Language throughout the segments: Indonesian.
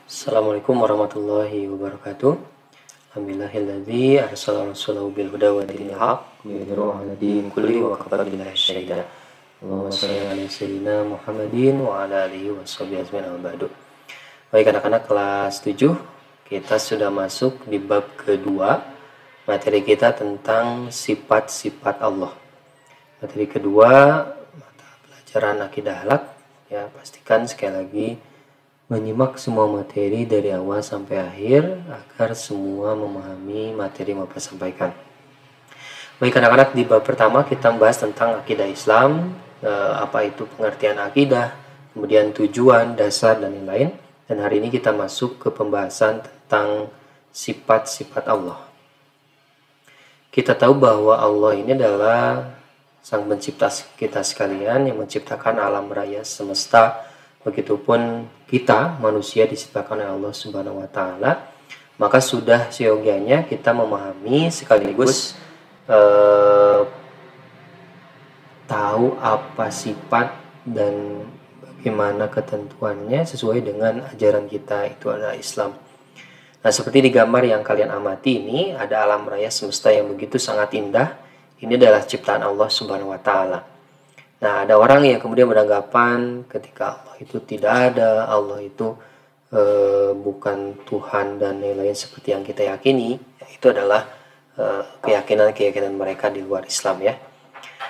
Assalamualaikum warahmatullahi wabarakatuh. Alhamdulillahilladzi arsala rasulahu bil huda wa dinil haq liyudhhirahu 'ala din kulli wa kafa billahi syahida. Allahumma shalli ala sayyidina Muhammadin wa ala alihi washabihi ajmain wa ba'du. Baik anak-anak kelas 7, kita sudah masuk di bab kedua. Materi kita tentang sifat-sifat Allah. Materi kedua, mata pelajaran akidah akhlak. Ya, pastikan sekali lagi menyimak semua materi dari awal sampai akhir agar semua memahami materi yang Bapak sampaikan. Baik anak-anak, di bab pertama kita membahas tentang akidah Islam, apa itu pengertian akidah, kemudian tujuan, dasar, dan lain-lain. Dan hari ini kita masuk ke pembahasan tentang sifat-sifat Allah. Kita tahu bahwa Allah ini adalah Sang Pencipta kita sekalian yang menciptakan alam raya semesta. Begitupun kita manusia diciptakan oleh Allah Subhanahu wa taala, maka sudah seyogianya kita memahami sekaligus tahu apa sifat dan bagaimana ketentuannya sesuai dengan ajaran kita, itu adalah Islam. Nah, seperti di gambar yang kalian amati ini, ada alam raya semesta yang begitu sangat indah. Ini adalah ciptaan Allah Subhanahu wa taala. Nah, ada orang yang kemudian beranggapan ketika Allah itu tidak ada, Allah itu bukan Tuhan dan lain-lain seperti yang kita yakini, itu adalah keyakinan-keyakinan mereka di luar Islam ya.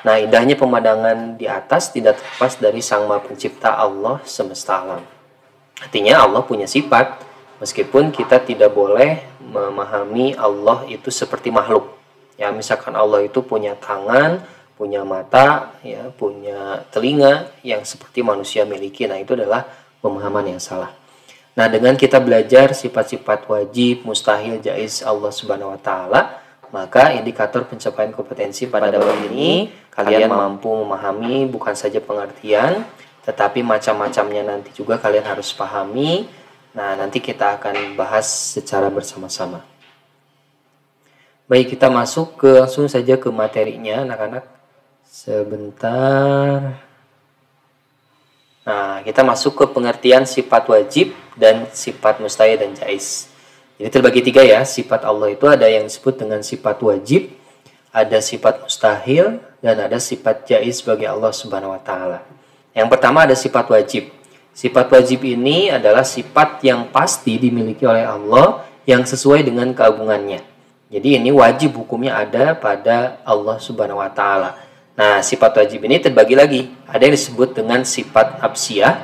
Nah, indahnya pemandangan di atas tidak terlepas dari Sang Maha Pencipta Allah semesta alam. Artinya Allah punya sifat, meskipun kita tidak boleh memahami Allah itu seperti makhluk. Ya, misalkan Allah itu punya tangan, punya mata, ya, punya telinga yang seperti manusia miliki. Nah, itu adalah pemahaman yang salah. Nah, dengan kita belajar sifat-sifat wajib, mustahil, jaiz Allah Subhanahu wa taala, maka indikator pencapaian kompetensi pada bab ini kalian mampu memahami bukan saja pengertian, tetapi macam-macamnya nanti juga kalian harus pahami. Nah, nanti kita akan bahas secara bersama-sama. Baik, kita masuk langsung saja ke materinya anak-anak. Sebentar. Nah, kita masuk ke pengertian sifat wajib dan sifat mustahil dan jaiz. Jadi terbagi tiga ya, sifat Allah itu ada yang disebut dengan sifat wajib, ada sifat mustahil, dan ada sifat jaiz bagi Allah Subhanahu wa taala. Yang pertama ada sifat wajib. Sifat wajib ini adalah sifat yang pasti dimiliki oleh Allah yang sesuai dengan keagungannya. Jadi ini wajib hukumnya ada pada Allah Subhanahu wa taala. Nah, sifat wajib ini terbagi lagi. Ada yang disebut dengan sifat absiyah,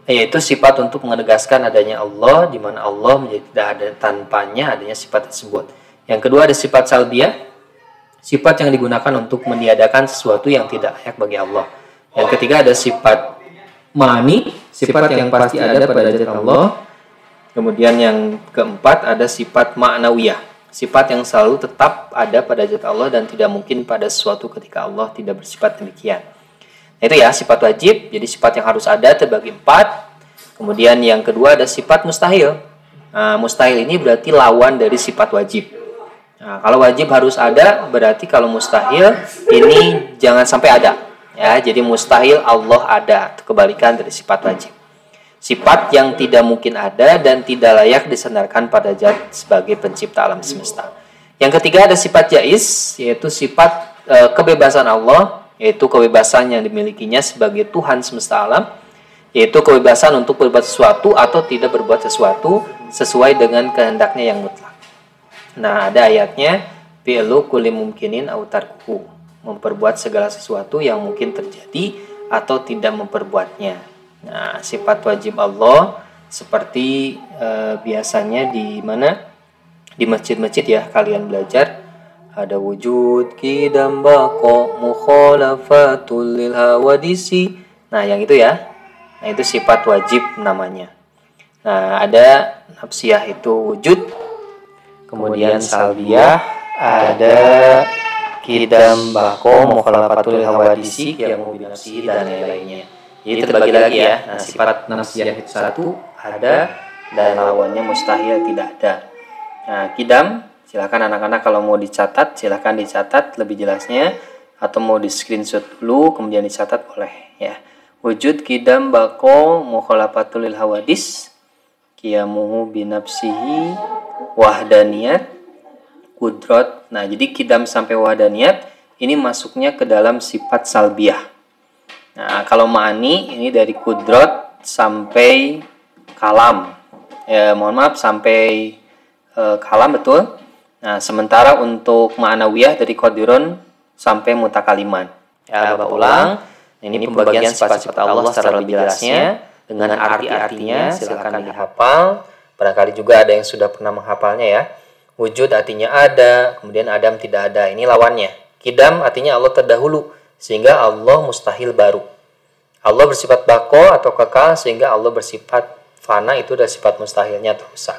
yaitu sifat untuk menegaskan adanya Allah, di mana Allah menjadi tidak ada tanpanya adanya sifat tersebut. Yang kedua ada sifat salbiyah, sifat yang digunakan untuk meniadakan sesuatu yang tidak layak bagi Allah. Yang ketiga ada sifat ma'ani, sifat yang pasti ada pada zat Allah. Kemudian yang keempat ada sifat ma'nawiyah, sifat yang selalu tetap ada pada zat Allah dan tidak mungkin pada sesuatu ketika Allah tidak bersifat demikian. Nah, itu ya sifat wajib, jadi sifat yang harus ada terbagi 4. Kemudian yang kedua ada sifat mustahil. Nah, mustahil ini berarti lawan dari sifat wajib. Nah, kalau wajib harus ada, berarti kalau mustahil ini jangan sampai ada. Ya, jadi mustahil Allah ada, kebalikan dari sifat wajib. Sifat yang tidak mungkin ada dan tidak layak disandarkan pada zat sebagai pencipta alam semesta. Yang ketiga ada sifat jaiz, yaitu sifat kebebasan Allah, yaitu kebebasan yang dimilikinya sebagai Tuhan semesta alam, yaitu kebebasan untuk berbuat sesuatu atau tidak berbuat sesuatu sesuai dengan kehendaknya yang mutlak. Nah, ada ayatnya, fi'lu kulli mumkinin aw tarkuhu, memperbuat segala sesuatu yang mungkin terjadi atau tidak memperbuatnya. Nah, sifat wajib Allah seperti biasanya di mana? Di masjid-masjid ya, kalian belajar ada wujud, qidam, baqa, mukhalafatul lil hawadisi. Nah, yang itu ya. Nah, itu sifat wajib namanya. Nah, ada nafsiyah itu wujud. Kemudian salbiyah ada qidam, baqa, mukhalafatul lil hawadisi, yang binafsi dan lain-lainnya. Jadi terbagi lagi ya. Nah, sifat nafsiyah itu satu ada dan lawannya mustahil tidak ada. Nah, qidam, silakan anak-anak kalau mau dicatat, silakan dicatat lebih jelasnya, atau mau di screenshot dulu kemudian dicatat boleh ya. Wujud, qidam, baqo, mukhalafatul lil hawadis. qiyamuhu binafsihi, wahdaniyat, kudrat. Nah, jadi qidam sampai wahdaniyat ini masuknya ke dalam sifat salbiyah. Nah, kalau ma'ani ini dari kudrat sampai kalam. Mohon maaf, sampai kalam, betul. Nah, sementara untuk ma'anawiyah dari qadirun sampai mutakaliman. Bapak ulang. Ini pembagian sifat-sifat Allah secara lebih jelasnya dengan arti-artinya. Silakan dihafal. Barangkali juga ada yang sudah pernah menghafalnya ya. Wujud artinya ada, kemudian adam tidak ada. Ini lawannya. Qidam artinya Allah terdahulu, sehingga Allah mustahil baru. Allah bersifat baqo atau kekal, sehingga Allah bersifat fana, itu adalah sifat mustahilnya atau rusak.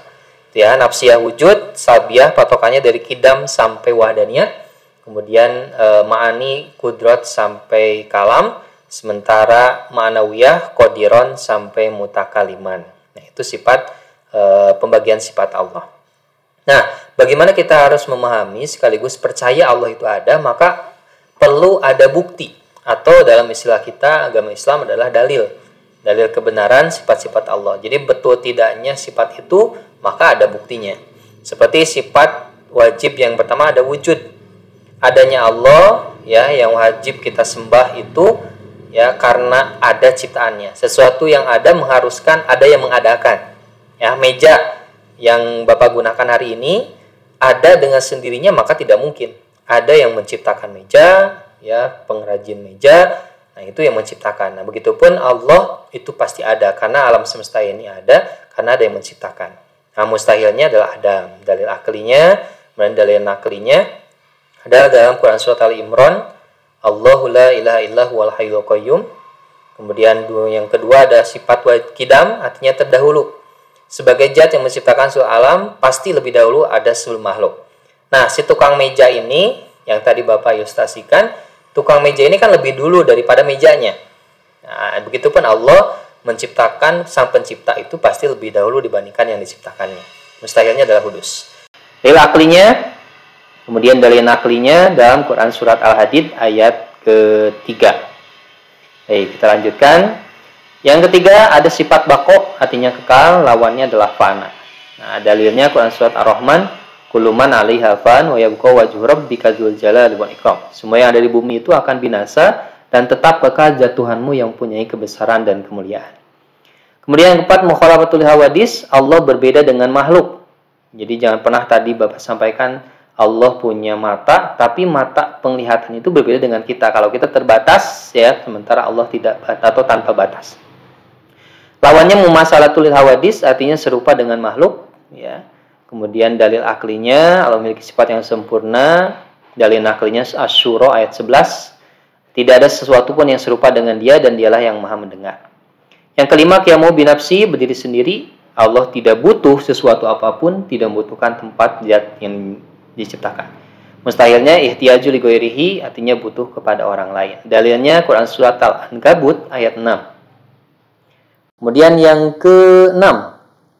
Ya, nafsiyah wujud, sabiyah patokannya dari qidam sampai wahdaniyah. Kemudian ma'ani kudrat sampai kalam, sementara ma'nawiyah qadiron sampai mutakaliman. Nah, itu sifat pembagian sifat Allah. Nah, bagaimana kita harus memahami sekaligus percaya Allah itu ada, maka perlu ada bukti, atau dalam istilah kita agama Islam adalah dalil kebenaran sifat-sifat Allah. Jadi betul tidaknya sifat itu, maka ada buktinya. Seperti sifat wajib yang pertama ada wujud. Adanya Allah ya yang wajib kita sembah itu ya karena ada ciptaannya. Sesuatu yang ada mengharuskan ada yang mengadakan. Ya, meja yang Bapak gunakan hari ini ada dengan sendirinya, maka tidak mungkin. Ada yang menciptakan meja, ya, pengrajin meja, nah itu yang menciptakan. Nah, begitupun Allah itu pasti ada karena alam semesta ini ada karena ada yang menciptakan. Nah, mustahilnya adalah Adam. Dalil aklinya, kemudian dalil naklinya adalah dalam Quran surat Ali Imran, Allahu la ilaha illa huwal hayyul qayyum. Kemudian yang kedua ada sifat qidam, artinya terdahulu. Sebagai zat yang menciptakan seluruh alam, pasti lebih dahulu ada sebelum makhluk. Nah, si tukang meja ini, yang tadi Bapak ilustrasikan, tukang meja ini kan lebih dulu daripada mejanya. Nah, begitupun Allah menciptakan sang pencipta itu pasti lebih dahulu dibandingkan yang diciptakannya. Mustahilnya adalah hudus. Dalil aklinya, kemudian dalil naklinya dalam Quran Surat Al-Hadid ayat ketiga. Baik, kita lanjutkan. Yang ketiga ada sifat baqo, artinya kekal, lawannya adalah fana. Nah, dalilnya Quran Surat Ar-Rahman, kullu man 'alaiha fan wa yabqa wajhu rabbika dzul jalali wal ikram. Semua yang ada di bumi itu akan binasa dan tetap kekal zat Tuhanmu yang mempunyai kebesaran dan kemuliaan. Kemudian yang keempat, mukhalafatul hawadis, Allah berbeda dengan makhluk. Jadi jangan pernah tadi Bapak sampaikan Allah punya mata, tapi mata penglihatan itu berbeda dengan kita. Kalau kita terbatas ya, sementara Allah tidak atau tanpa batas. Lawannya mumasalatul hawadis, artinya serupa dengan makhluk ya. Kemudian dalil aklinya Allah memiliki sifat yang sempurna. Dalil naklinya Asy-Syura ayat 11. Tidak ada sesuatu pun yang serupa dengan Dia dan Dialah yang Maha mendengar. Yang kelima, qiyamu binafsi, berdiri sendiri. Allah tidak butuh sesuatu apapun, tidak membutuhkan tempat zat yang diciptakan. Mustahilnya ihtiyaju li ghairihi, artinya butuh kepada orang lain. Dalilnya Quran Surat Al-Ankabut ayat 6. Kemudian yang ke-6,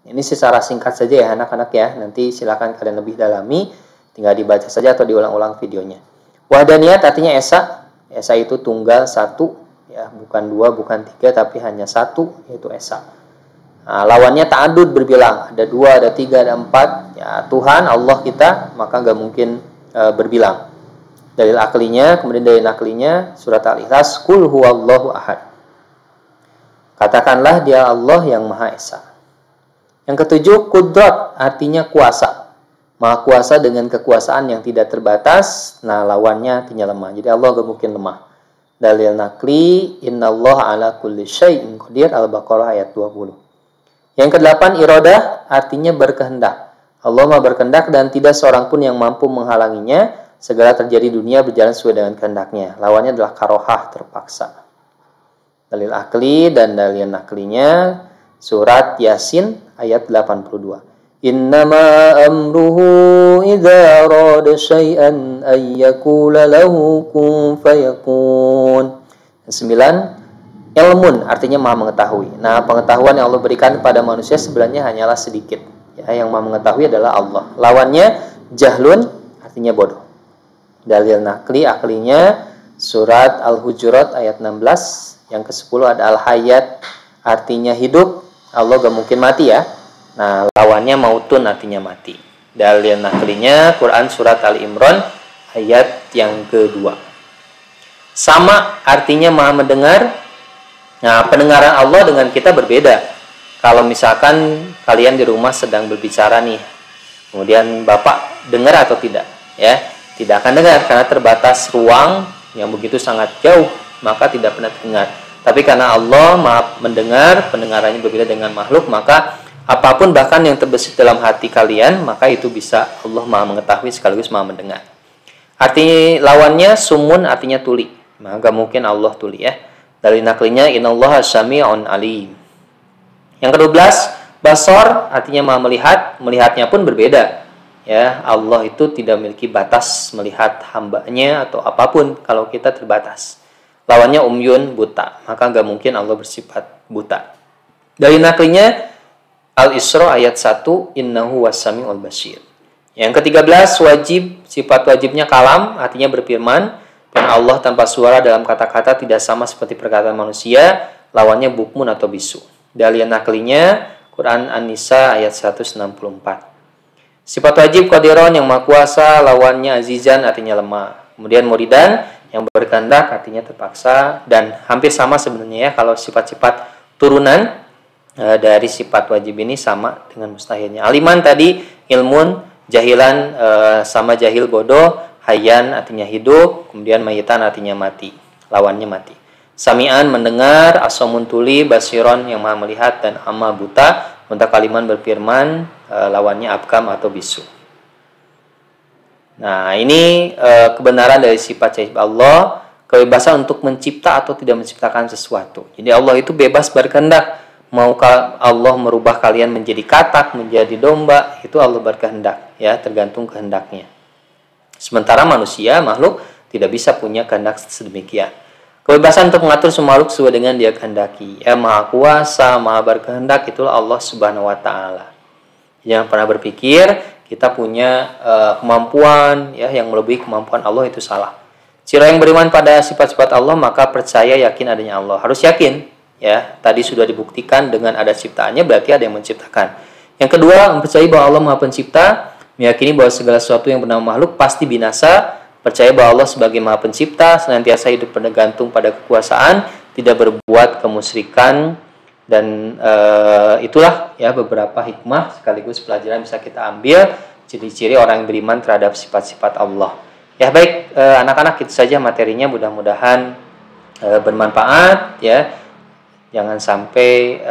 ini secara singkat saja ya anak-anak ya, nanti silakan kalian lebih dalami, tinggal dibaca saja atau diulang-ulang videonya. Wahdaniyat artinya esa, esa itu tunggal satu, ya bukan dua, bukan tiga, tapi hanya satu, yaitu esa. Nah, lawannya ta'adud, berbilang, ada dua, ada tiga, ada empat, ya Tuhan Allah kita, maka nggak mungkin berbilang. Dalil aklinya, kemudian dalil naklinya, surat Al-Ikhlas, Qul huwallahu ahad. Katakanlah Dia Allah yang Maha Esa. Yang ketujuh, kudrat, artinya kuasa. Maha kuasa dengan kekuasaan yang tidak terbatas. Nah, lawannya artinya lemah. Jadi Allah gak mungkin lemah. Dalil nakli, innallaha ala kulli syai'in qadir, Al-Baqarah ayat 20. Yang kedelapan, iradah, artinya berkehendak. Allah Maha berkehendak dan tidak seorang pun yang mampu menghalanginya. Segala terjadi dunia berjalan sesuai dengan kehendaknya. Lawannya adalah karohah, terpaksa. Dalil akli dan dalil naklinya surat Yasin ayat 82. Innama amruhu idza arada syai'an ay yaqula lahu kun fayakun. 9. Ilmun artinya Maha mengetahui. Nah, pengetahuan yang Allah berikan kepada manusia sebenarnya hanyalah sedikit. Ya, yang Maha mengetahui adalah Allah. Lawannya jahlun artinya bodoh. Dalil nakli aklinya surat Al-Hujurat ayat 16. Yang ke-10 ada al-hayat, artinya hidup. Allah gak mungkin mati ya. Nah, lawannya mautun artinya mati. Dalil naklinya Quran surat Ali Imran ayat yang kedua. Sama artinya maha mendengar. Nah, pendengaran Allah dengan kita berbeda. Kalau misalkan kalian di rumah sedang berbicara nih, kemudian Bapak dengar atau tidak? Ya, tidak akan dengar karena terbatas ruang yang begitu sangat jauh, maka tidak pernah dengar. Tapi karena Allah maha mendengar, pendengarannya berbeda dengan makhluk, maka apapun bahkan yang terbesit dalam hati kalian, maka itu bisa Allah maha mengetahui sekaligus maha mendengar. Arti lawannya sumun artinya tuli. Maka mungkin Allah tuli ya. Dari naklinya innallaha sami'un alim. Yang ke-12, basar artinya maha melihat, melihatnya pun berbeda. Ya, Allah itu tidak memiliki batas melihat hambanya atau apapun kalau kita terbatas. Lawannya umyun, buta. Maka nggak mungkin Allah bersifat buta. Dari naklinya Al-Isra ayat 1, innahu was-sami'ul basir. Yang ke-13, wajib, sifat wajibnya kalam, artinya berfirman. Dan Allah tanpa suara dalam kata-kata tidak sama seperti perkataan manusia, lawannya bukmun atau bisu. Dalil naklinya Quran An-Nisa ayat 164. Sifat wajib qadiron yang maha kuasa, lawannya azizan artinya lemah. Kemudian muridan yang berkehendak artinya terpaksa, dan hampir sama sebenarnya ya kalau sifat-sifat turunan dari sifat wajib ini sama dengan mustahilnya. Aliman tadi ilmun, jahilan sama jahil bodoh, hayyan artinya hidup, kemudian mayitan artinya mati, lawannya mati. Sami'an mendengar, asomun tuli, basiron yang maha melihat, dan ama buta. Mutakaliman berfirman, lawannya abkam atau bisu. Nah, ini kebenaran dari sifat caib Allah, kebebasan untuk mencipta atau tidak menciptakan sesuatu. Jadi Allah itu bebas berkehendak. Maukah Allah merubah kalian menjadi katak, menjadi domba, itu Allah berkehendak, ya, tergantung kehendaknya. Sementara manusia, makhluk, tidak bisa punya kehendak sedemikian. Kebebasan untuk mengatur semua makhluk sesuai dengan dia kehendaki. Ya, maha kuasa, maha berkehendak, itulah Allah Subhanahu wa Ta'ala. Jangan pernah berpikir kita punya kemampuan ya yang melebihi kemampuan Allah, itu salah. Siapa yang beriman pada sifat-sifat Allah maka percaya yakin adanya Allah. Harus yakin ya. Tadi sudah dibuktikan dengan ada ciptaannya berarti ada yang menciptakan. Yang kedua, mempercayai bahwa Allah Maha Pencipta, meyakini bahwa segala sesuatu yang bernama makhluk pasti binasa, percaya bahwa Allah sebagai Maha Pencipta senantiasa hidup bergantung pada kekuasaan, tidak berbuat kemusyrikan. Dan itulah ya beberapa hikmah sekaligus pelajaran bisa kita ambil ciri-ciri orang yang beriman terhadap sifat-sifat Allah. Ya baik anak-anak, itu saja materinya, mudah-mudahan bermanfaat ya. Jangan sampai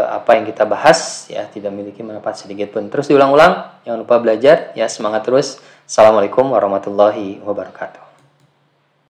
apa yang kita bahas ya tidak memiliki manfaat sedikit pun. Terus diulang-ulang, jangan lupa belajar ya, semangat terus. Assalamualaikum warahmatullahi wabarakatuh.